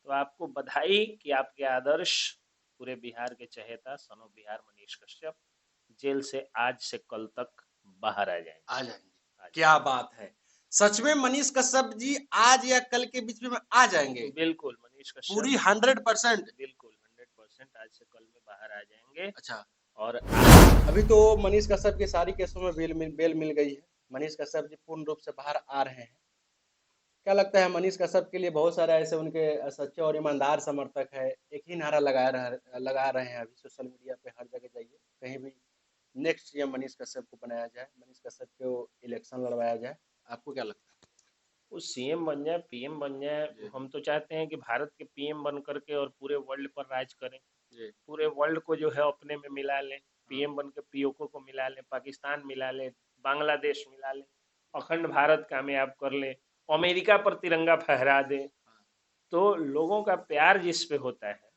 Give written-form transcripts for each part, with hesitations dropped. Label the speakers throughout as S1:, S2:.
S1: तो आपको बधाई कि आपके आदर्श पूरे बिहार के चहेता son of Bihar Manish Kashyap jail से आज से कल तक बाहर आ जाएंगे।
S2: आ जाएंगे।
S1: आ
S2: क्या बात है, सच में मनीष कश्यप जी आज या कल के बीच में आ जाएंगे?
S1: जाएंगे। बिल्कुल मनीष
S2: पूरी
S1: कश्यप
S2: 100%?
S1: बिल्कुल 100% आज से कल में बाहर आ जाएंगे।
S2: अच्छा,
S1: और
S2: अभी तो मनीष कश्यप की सारी केसों में बेल मिल गई है। मनीष कश्यप जी पूर्ण रूप से बाहर आ रहे हैं। क्या लगता है मनीष कश्यप के लिए बहुत सारे ऐसे उनके सच्चे और ईमानदार समर्थक है, एक ही नारा लगा रहे हैं अभी सोशल मीडिया पे, हर जगह जाइए कहीं भी नेक्स्ट सीएम मनीष कश्यप को बनाया जाए, मनीष कश्यप को इलेक्शन लड़वाया जाए। आपको क्या लगता
S1: वो सीएम बन जाए पीएम बन जाए,
S2: जी।
S1: हम तो चाहते हैं कि भारत के पीएम बन करके और पूरे वर्ल्ड पर राज करें,
S2: जी।
S1: पूरे वर्ल्ड को जो है अपने में मिला लें,
S2: हाँ।
S1: पीएम बन के पीओके को मिला लें, पाकिस्तान मिला लें, बांग्लादेश मिला लें, अखंड भारत कामयाब कर लें, अमेरिका पर तिरंगा फहरा दें।
S2: हाँ।
S1: तो लोगों का प्यार जिस पे होता है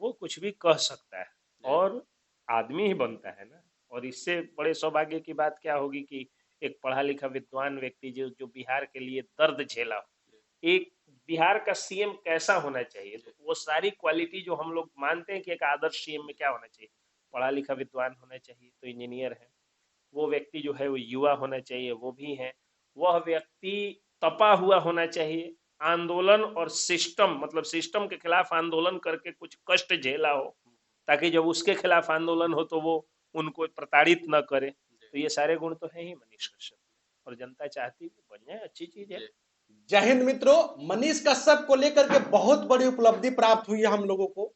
S1: वो कुछ भी कह सकता है
S2: जी।
S1: और आदमी ही बनता है ना। और इससे बड़े सौभाग्य की बात क्या होगी कि एक पढ़ा लिखा विद्वान व्यक्ति जो जो बिहार के लिए दर्द झेला,
S2: जी।
S1: एक बिहार का सीएम कैसा होना चाहिए,
S2: जी।
S1: तो वो सारी क्वालिटी जो हम लोग मानते हैं कि एक आदर्श सीएम में क्या होना चाहिए, पढ़ा लिखा विद्वान होना चाहिए, तो इंजीनियर है। वो व्यक्ति जो है वो युवा होना चाहिए, वो भी है। वह व्यक्ति तपा हुआ होना चाहिए, आंदोलन और सिस्टम मतलब सिस्टम के खिलाफ आंदोलन करके कुछ कष्ट झेला हो, ताकि जब उसके खिलाफ आंदोलन हो तो वो उनको प्रताड़ित न करे। तो ये सारे गुण तो हैं ही मनीष कश्यप में, और जनता चाहती है बन जाए, अच्छी चीज है।
S2: जय हिंद मित्रों, मनीष कश्यप को लेकर के बहुत बड़ी उपलब्धि प्राप्त हुई है हम लोगों को।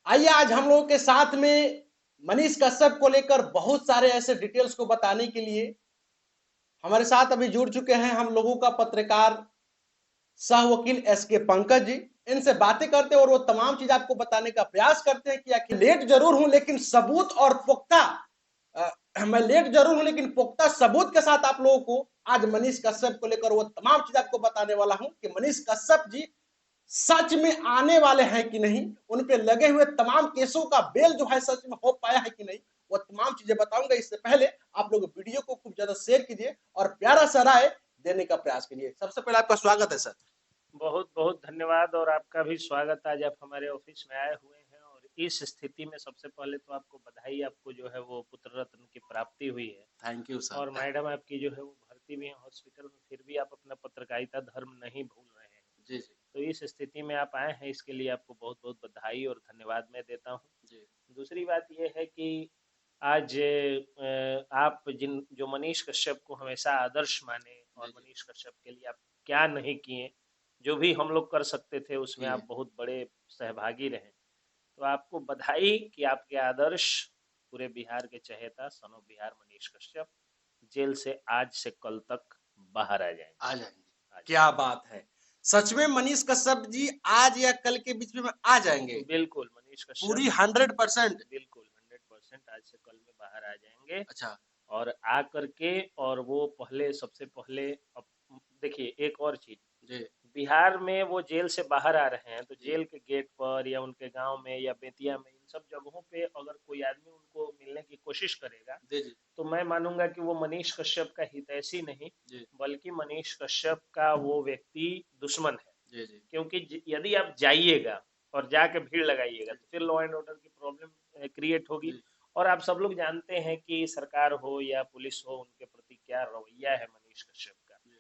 S2: आइए आज हम लोगों के साथ में मनीष कश्यप को लेकर बहुत सारे ऐसे डिटेल्स को बताने के लिए हमारे साथ अभी जुड़ चुके हैं हम लोगों का पत्रकार सह वकील एसके पंकज जी। इनसे बातें करते हैं और वो तमाम चीज आपको बताने का प्रयास करते हैं कि आखिर लेट जरूर हूं लेकिन सबूत और पुख्ता मैं लेट जरूर हूं लेकिन पुख्ता सबूत के साथ आप लोगों को आज मनीष कश्यप को लेकर वो तमाम चीज आपको बताने वाला हूं कि मनीष कश्यप जी सच में आने वाले हैं कि नहीं, उन पे लगे हुए तमाम केसों का बेल जो है सच में हो पाया है कि नहीं, वो तमाम चीजें बताऊंगा। इससे पहले आप लोग वीडियो को खूब ज्यादा शेयर कीजिए और प्यारा सा राय देने का प्रयास कीजिए। सबसे पहले आपका स्वागत है सर।
S1: बहुत बहुत धन्यवाद, और आपका भी स्वागत। आज आप हमारे ऑफिस में आए हुए हैं और इस स्थिति में सबसे पहले तो आपको बधाई, आपको जो है वो पुत्र रत्न की प्राप्ति हुई है।
S2: Thank you sir.
S1: और मैडम आपकी जो है वो भर्ती भी है हॉस्पिटल में, फिर भी आप अपना पत्रकारिता धर्म नहीं भूल रहे हैं।
S2: जी जी।
S1: तो इस स्थिति में आप आए हैं, इसके लिए आपको बहुत बहुत बधाई और धन्यवाद मैं देता हूँ।
S2: जी।
S1: दूसरी बात यह है कि आज आप जिन जो मनीष कश्यप को हमेशा आदर्श माने, और
S2: जी जी।
S1: मनीष कश्यप के लिए आप क्या नहीं किए, जो भी हम लोग कर सकते थे उसमें
S2: जी।
S1: आप बहुत बड़े सहभागी रहे। तो आपको बधाई कि आपके आदर्श पूरे बिहार के चहेता son of Bihar Manish Kashyap jail से आज से कल तक बाहर आ जाएंगे।
S2: आ जाएंगे।
S1: आ
S2: क्या बात है, सच में मनीष कश्यप जी आज या कल के बीच में आ जाएंगे?
S1: जाएंगे। बिल्कुल मनीष कश्यप
S2: पूरी 100%?
S1: बिल्कुल 100% आज से कल में बाहर आ जाएंगे।
S2: अच्छा।
S1: और आ करके और वो पहले सबसे पहले देखिए एक और चीज,
S2: जी
S1: बिहार में वो जेल से बाहर आ रहे हैं तो
S2: जी।
S1: जेल के गेट पर या उनके गांव में या बेतिया में, इन सब जगहों पे अगर कोई आदमी उनको मिलने की कोशिश करेगा,
S2: जी जी।
S1: तो मैं मानूंगा कि वो मनीष कश्यप का हितैषी नहीं,
S2: जी
S1: बल्कि मनीष कश्यप का वो व्यक्ति दुश्मन है।
S2: जी। जी
S1: क्योंकि यदि आप जाइएगा और जाके भीड़ लगाइएगा तो फिर लॉ एंड ऑर्डर की प्रॉब्लम क्रिएट होगी।
S2: जी।
S1: और आप सब लोग जानते हैं कि सरकार हो या पुलिस हो, उनके प्रति क्या रवैया है मनीष कश्यप का।
S2: जी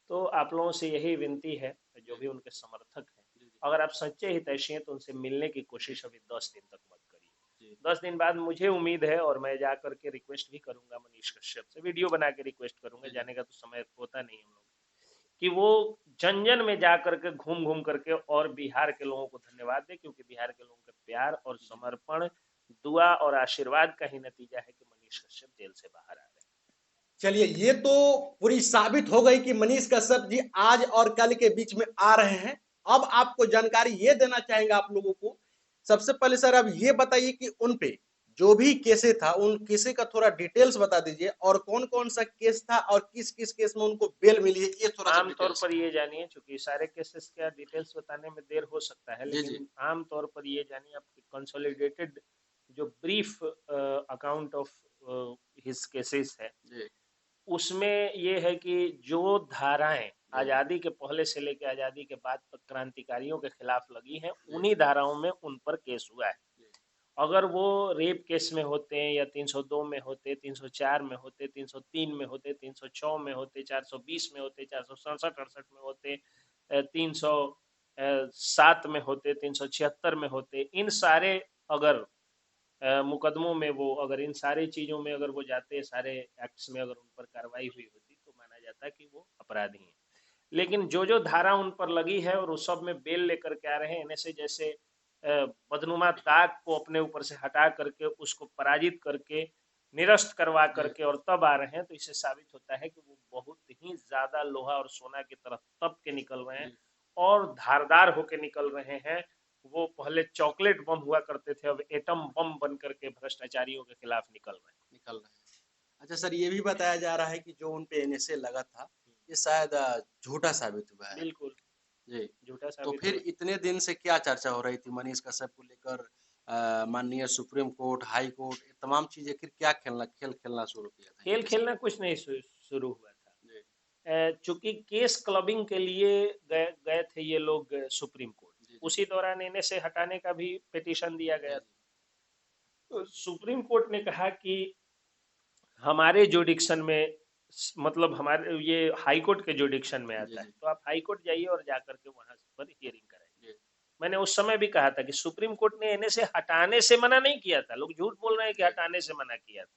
S1: तो आप लोगों से यही विनती है, जो
S2: जी।
S1: भी उनके समर्थक हैं,
S2: जी
S1: अगर आप सच्चे हितैषी हैं तो उनसे मिलने की कोशिश अभी 10 दिन तक मत करिए।
S2: जी।
S1: 10 दिन बाद मुझे उम्मीद है, और मैं जा करके रिक्वेस्ट भी करूंगा मनीष कश्यप से, वीडियो बना के रिक्वेस्ट करूंगा,
S2: जी जी।
S1: जाने का तो समय होता नहीं हम लोग, कि वो जन जन में जा करके घूम घूम करके और बिहार के लोगों को धन्यवाद दे, क्योंकि बिहार के लोगों के प्यार और समर्पण, दुआ और आशीर्वाद का ही नतीजा है कि मनीष कश्यप जेल से बाहर आ रहे हैं।
S2: चलिए, ये तो पूरी साबित हो गई कि मनीष कश्यप जी आज और कल के बीच में आ रहे हैं। अब आपको जानकारी ये देना चाहेंगे आप लोगों को। सबसे पहले सर अब ये बताइए कि उन पे जो भी केसे था उन केसे का थोड़ा डिटेल्स बता दीजिए, और कौन कौन सा केस था और किस किस केस में उनको बेल मिली है, ये थोड़ा सा
S1: आमतौर
S2: डिटेल्स।
S1: पर ये जानिए, चूंकि सारे केसेस का डिटेल्स बताने में देर हो सकता है,
S2: जी जी।
S1: लेकिन आमतौर पर ये जानिए, आपकी कंसोलिडेटेड जो brief account of his cases है,
S2: जी
S1: उसमें ये है कि जो धाराएं आजादी के पहले से लेकर आजादी के बाद तक क्रांतिकारियों के खिलाफ लगी हैं, उन्हीं धाराओं में उन पर केस हुआ है। अगर वो रेप केस में होते या 302 में होते, 304 में होते, 303 में होते, 306 में होते, 420 में होते, 467-68 में होते, 307 में होते, 376 में होते, इन सारे अगर मुकदमों में वो अगर इन सारी चीजों में अगर वो जाते, सारे एक्ट्स में अगर उन पर कार्रवाई हुई होती, तो माना जाता कि वो अपराधी हैं। लेकिन जो जो धारा उन पर लगी है और उस सब में बेल लेकर के आ रहे हैं, इनसे जैसे बदनुमा दाग को अपने ऊपर से हटा करके उसको पराजित करके निरस्त करवा करके और तब आ रहे हैं, तो इससे साबित होता है कि वो बहुत ही ज्यादा लोहा और सोना की तरफ तप के निकल रहे हैं और धारदार होके निकल रहे हैं। वो पहले चॉकलेट बम हुआ करते थे, अब एटम बम बन करके भ्रष्टाचारियों के खिलाफ निकल रहे हैं।
S2: अच्छा सर, ये भी बताया जा रहा है कि जो उन पे एनएसए लगा था ये शायद झूठा साबित हुआ है।
S1: बिल्कुल
S2: जी।
S1: झूठा
S2: तो
S1: साबित
S2: फिर
S1: हुआ।
S2: इतने दिन से क्या चर्चा हो रही थी मनीष कश्यप को लेकर? माननीय सुप्रीम कोर्ट, हाई कोर्ट, ये तमाम चीजें फिर क्या खेल खेलना शुरू किया था
S1: खेल
S2: इनके साथ?
S1: खेलना कुछ नहीं शुरू हुआ था।
S2: जी
S1: चूंकि केस क्लबिंग के लिए गए गए थे ये लोग सुप्रीम कोर्ट,
S2: जी जी
S1: उसी दौरान इन्हें से हटाने का भी पिटीशन दिया
S2: जी
S1: गया था।
S2: जी
S1: तो सुप्रीम कोर्ट ने कहा कि हमारे जुडिक्शन में, मतलब हमारे ये हाई कोर्ट के जुडिक्शन में
S2: जी
S1: आता है,
S2: जी
S1: तो आप हाई कोर्ट जाइए और जाकर के वहां पर हियरिंग कराइए।
S2: जी
S1: मैंने उस समय भी कहा था कि सुप्रीम कोर्ट ने इन्हें से हटाने से मना नहीं किया था, लोग झूठ बोल रहे हैं कि
S2: जी
S1: हटाने से मना किया था।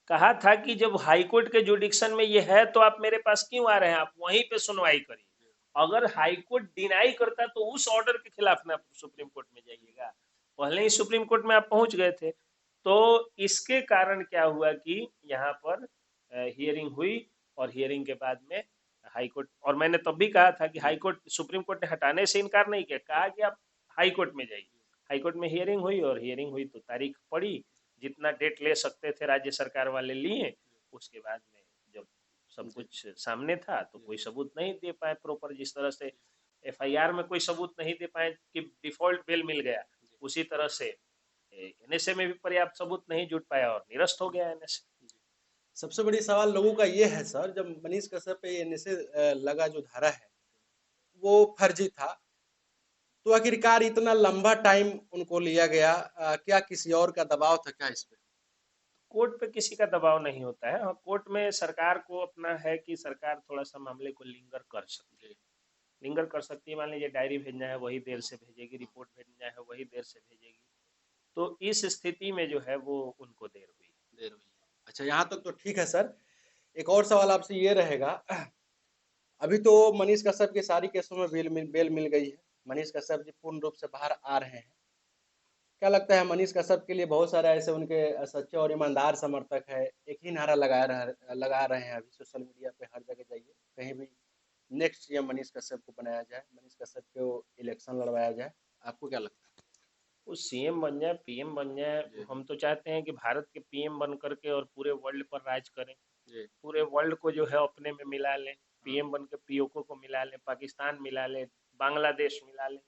S1: कहा था कि जब हाई कोर्ट के जुडिक्शन में ये है तो आप मेरे पास क्यों आ रहे हैं, आप वहीं पे सुनवाई करिए। अगर हाई कोर्ट डिनाई करता तो उस ऑर्डर के खिलाफ ना सुप्रीम कोर्ट में जाइएगा, पहले ही सुप्रीम कोर्ट में आप पहुंच गए थे। तो इसके कारण क्या हुआ कि यहाँ पर हियरिंग हुई और हियरिंग के बाद में हाई कोर्ट, और मैंने तब भी कहा था कि
S2: जी
S1: हाई कोर्ट, सुप्रीम कोर्ट ने हटाने से इनकार नहीं किया,
S2: जी
S1: कहा कि आप हाई कोर्ट में जाइए। हाई कोर्ट में हियरिंग हुई और हियरिंग हुई तो तारीख पड़ी, जितना डेट ले सकते थे राज्य सरकार वाले लिए। उसके बाद में जब सब
S2: जी
S1: कुछ सामने था तो
S2: जी
S1: कोई सबूत नहीं दे पाए प्रॉपर, जिस तरह से एफआईआर में कोई सबूत नहीं दे पाए कि डिफॉल्ट बेल मिल गया,
S2: जी
S1: उसी तरह से एनएसए में भी पर्याप्त सबूत नहीं जुट पाया और निरस्त हो गया एनएसए।
S2: जी। सबसे बड़ी सवाल लोगों का ये है सर, जब मनीष कश्यप पे एनएसए लगा जो धारा है वो फर्जी था, तो आखिरकार इतना लंबा टाइम उनको लिया गया, क्या किसी और का दबाव था क्या इस पे?
S1: कोर्ट पे किसी का दबाव नहीं होता है। हाँ, कोर्ट में सरकार को अपना है कि सरकार थोड़ा सा मामले को लिंगर कर सकती है,
S2: जी
S1: लिंगर कर सकती है। मान लीजिए डायरी भेजना है वही देर
S2: हाँ
S1: से भेजेगी,
S2: हाँ
S1: रिपोर्ट भेजना है वही देर से भेजेगी। तो इस स्थिति में जो है वो उनको देर हुई।
S2: देर हुई है। अच्छा, यहाँ तक तो ठीक है सर। एक और सवाल आपसे ये रहेगा, अभी तो मनीष कश्यप की सारी केसों में बेल मिल गई है, मनीष कश्यप जी पूर्ण रूप से बाहर आ रहे हैं। क्या लगता है मनीष कश्यप के लिए बहुत सारे ऐसे उनके सच्चे और ईमानदार समर्थक है, एक ही नारा लगा रहे हैं अभी सोशल मीडिया पे, हर जगह जाइए कहीं भी, नेक्स्ट सीएम मनीष कश्यप को बनाया जाए, मनीष कश्यप को इलेक्शन लड़वाया जाए। आपको क्या लगता
S1: वो सीएम बन जाए, पीएम बन जाए,
S2: है? जी
S1: हम तो चाहते हैं कि भारत के पीएम बन करके और पूरे वर्ल्ड पर राज करें,
S2: जी
S1: पूरे वर्ल्ड को जो है अपने में मिला लें,
S2: हाँ
S1: पीएम बन के पीओके को मिला लें, पाकिस्तान मिला लें, बांग्लादेश मिला लें,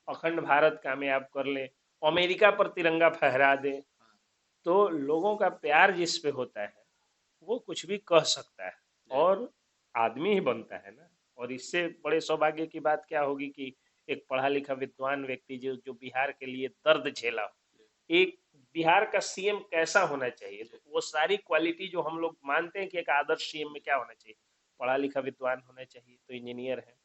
S1: अखंड भारत कामयाब कर लें, अमेरिका पर तिरंगा फहरा दें।
S2: हाँ
S1: तो लोगों का प्यार जिस पे होता है वो कुछ भी कह सकता है
S2: जी
S1: और आदमी ही बनता है ना। और इससे बड़े सौभाग्य की बात क्या होगी कि एक पढ़ा लिखा विद्वान व्यक्ति जो जो बिहार के लिए दर्द झेला हो,
S2: जी
S1: एक बिहार का सीएम कैसा होना चाहिए,
S2: जी
S1: तो वो सारी क्वालिटी जो हम लोग मानते हैं कि एक आदर्श सीएम में क्या होना चाहिए, पढ़ा लिखा विद्वान होना चाहिए, तो इंजीनियर है।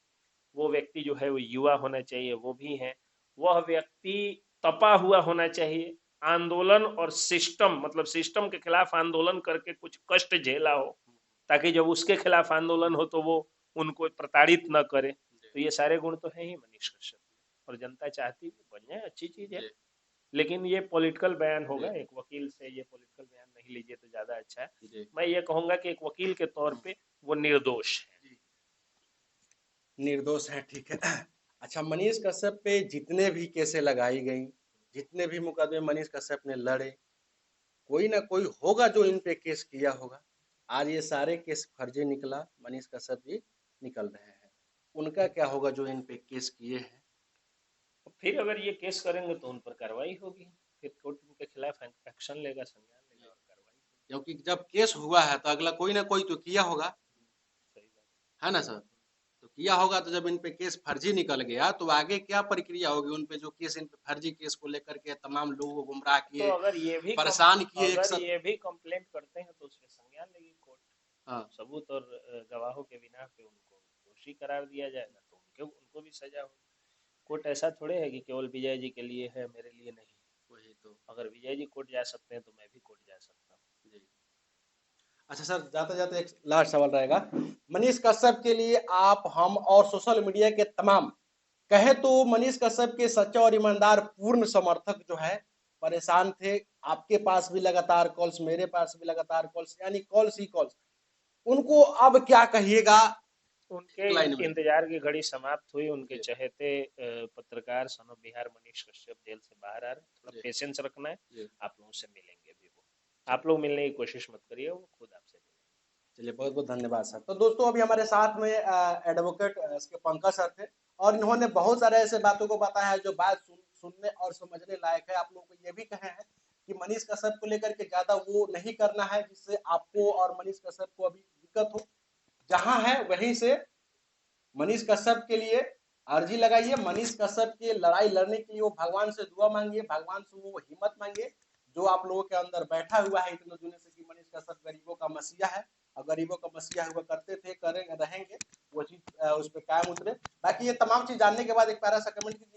S1: वो व्यक्ति जो है वो युवा होना चाहिए, वो भी है। वह व्यक्ति तपा हुआ होना चाहिए, आंदोलन और सिस्टम, मतलब सिस्टम के खिलाफ आंदोलन करके कुछ कष्ट झेला हो, ताकि जब उसके खिलाफ आंदोलन हो तो वो उनको प्रताड़ित न करे।
S2: जी
S1: तो ये सारे गुण तो है ही मनीष कश्यप में, और जनता चाहती है बन जाए, अच्छी चीज है।
S2: जी
S1: लेकिन ये पॉलिटिकल बयान होगा,
S2: जी
S1: एक वकील से ये पॉलिटिकल बयान नहीं लीजिए तो ज्यादा अच्छा है।
S2: जी
S1: मैं ये कहूंगा कि एक वकील के तौर पे वो निर्दोष है।
S2: जी निर्दोष है, ठीक है। अच्छा, मनीष कश्यप पे जितने भी केसें लगाई गई, जितने भी मुकदमे मनीष कश्यप ने लड़े, कोई ना कोई होगा जो इन पे केस किया होगा। आज ये सारे केस फर्जी निकला, मनीष कश्यप जी निकल रहे हैं, उनका क्या होगा जो इन पे केस किए हैं?
S1: फिर अगर ये केस करेंगे तो उन पर कार्रवाई होगी, फिर कोर्ट उनके खिलाफ एक्शन लेगा, संज्ञान लेगा और कार्रवाई होगी।
S2: क्योंकि जब केस हुआ है तो अगला कोई ना कोई तो किया होगा,
S1: सही बात।
S2: है ना सर? तो किया होगा, तो जब इन पे केस फर्जी निकल गया तो आगे क्या प्रक्रिया होगी? उन पे जो केस, इन पे फर्जी केस को लेकर के तमाम लोगों को गुमराह
S1: तो
S2: किए,
S1: अगर ये भी
S2: परेशान किए एक
S1: अगर
S2: साथ।
S1: ये भी कंप्लेंट करते हैं तो उस पे संज्ञान लेगी कोर्ट।
S2: हाँ
S1: सबूत और गवाहों के बिना पे उनको दोषी करार दिया जाएगा तो उनके उनको भी सजा होगी। कोर्ट ऐसा थोड़े है कि केवल विजय जी के लिए है, मेरे लिए नहीं।
S2: वही तो।
S1: अगर विजय जी कोर्ट जा सकते हैं तो मैं भी कोर्ट जा सकता हूँ।
S2: जी। अच्छा सर, जाते जाते एक लास्ट सवाल रहेगा, मनीष कश्यप के लिए आप, हम और सोशल मीडिया के तमाम, कहे तो मनीष कश्यप के सच्चे और ईमानदार पूर्ण समर्थक जो है परेशान थे। आपके पास भी लगातार कॉल्स, मेरे पास भी लगातार कॉल्स, यानी कॉल्स ही कॉल्स। उनको अब क्या कहिएगा
S1: उनके
S2: एक लाइन में?
S1: इंतजार की घड़ी समाप्त हुई। उनके
S2: जी
S1: चहेते पत्रकार son of Bihar Manish Kashyap jail से बाहर आ रहे हैं। थोड़ा
S2: जी
S1: पेशेंस रखना है।
S2: जी।
S1: आप लोगों से मिलेंगे भी वो। आप लोग मिलने की कोशिश मत करिए, वो खुद आपसे मिलेंगे।
S2: चलिए, बहुत बहुत धन्यवाद सर। तो दोस्तों, अभी हमारे साथ में एडवोकेट इसके पंकज सर थे, और इन्होंने बहुत सारे ऐसे बातों को बताया है जो बात सुनने और समझने लायक है। आप लोगों को ये भी कहे हैं कि मनीष कश्यप को लेकर के ज्यादा वो नहीं करना है जिससे आपको और मनीष कश्यप को अभी दिक्कत हो। जहां है वहीं से मनीष कश्यप के लिए अर्जी लगाइए, मनीष कश्यप की लड़ाई लड़ने के लिए वो भगवान से दुआ मांगिए, भगवान से वो हिम्मत मांगिए जो आप लोगों के अंदर बैठा हुआ है इतने दिनों से कि मनीष कश्यप गरीबों का मसीहा है, और गरीबों का मसीहा हुआ करते थे, करेंगे, रहेंगे, वो चीज उस पर कायम उतरे। बाकी ये तमाम चीज जानने के बाद एक प्यारा सा कमेंट कीजिए।